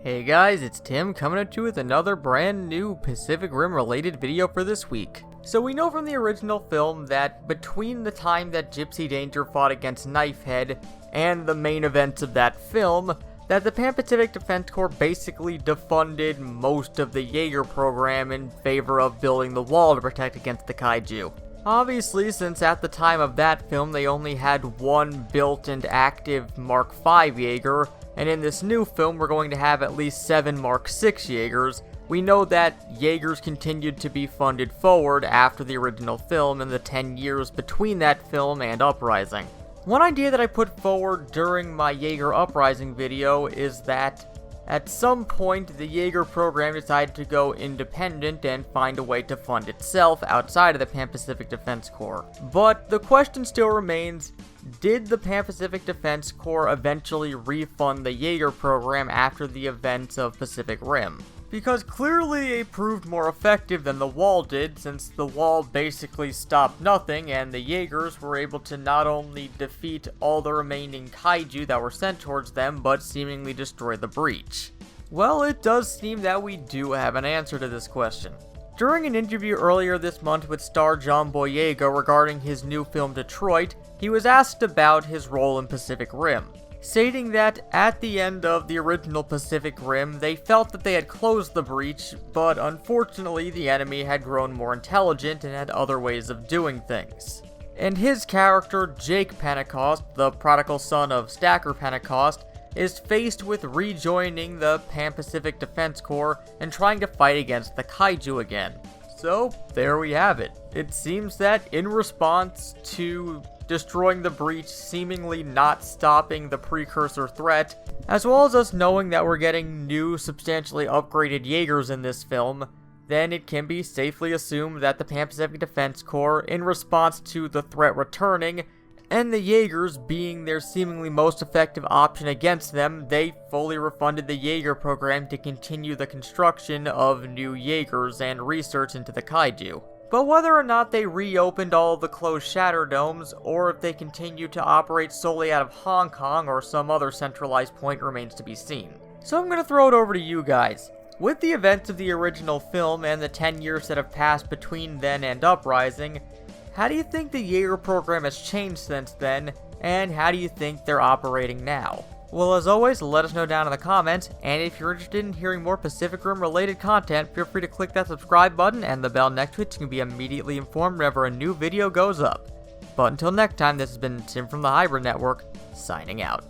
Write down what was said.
Hey guys, it's Tim coming at you with another brand new Pacific Rim related video for this week. So we know from the original film that between the time that Gypsy Danger fought against Knifehead and the main events of that film, that the Pan-Pacific Defense Corps basically defunded most of the Jaeger program in favor of building the wall to protect against the kaiju. Obviously, since at the time of that film they only had one built and active Mark V Jaeger, and in this new film we're going to have at least 7 Mark VI Jaegers, we know that Jaegers continued to be funded forward after the original film in the 10 years between that film and Uprising. One idea that I put forward during my Jaeger Uprising video is that at some point the Jaeger program decided to go independent and find a way to fund itself outside of the Pan-Pacific Defense Corps. But the question still remains, did the Pan-Pacific Defense Corps eventually refund the Jaeger program after the events of Pacific Rim? Because clearly it proved more effective than the wall did, since the wall basically stopped nothing and the Jaegers were able to not only defeat all the remaining kaiju that were sent towards them, but seemingly destroy the breach. Well, it does seem that we do have an answer to this question. During an interview earlier this month with star John Boyega regarding his new film Detroit, he was asked about his role in Pacific Rim, stating that at the end of the original Pacific Rim, they felt that they had closed the breach, but unfortunately the enemy had grown more intelligent and had other ways of doing things. And his character, Jake Pentecost, the prodigal son of Stacker Pentecost, is faced with rejoining the Pan-Pacific Defense Corps and trying to fight against the kaiju again. So, there we have it. It seems that in response to destroying the breach, seemingly not stopping the precursor threat, as well as us knowing that we're getting new, substantially upgraded Jaegers in this film, then it can be safely assumed that the Pan-Pacific Defense Corps, in response to the threat returning, and the Jaegers being their seemingly most effective option against them, they fully refunded the Jaeger program to continue the construction of new Jaegers and research into the kaiju. But whether or not they reopened all of the closed shatter domes, or if they continue to operate solely out of Hong Kong or some other centralized point remains to be seen. So I'm going to throw it over to you guys. With the events of the original film and the 10 years that have passed between then and Uprising, how do you think the Jaeger program has changed since then, and how do you think they're operating now? Well, as always, let us know down in the comments, and if you're interested in hearing more Pacific Rim related content, feel free to click that subscribe button and the bell next to it so you can be immediately informed whenever a new video goes up. But until next time, this has been Tim from the Hybrid Network, signing out.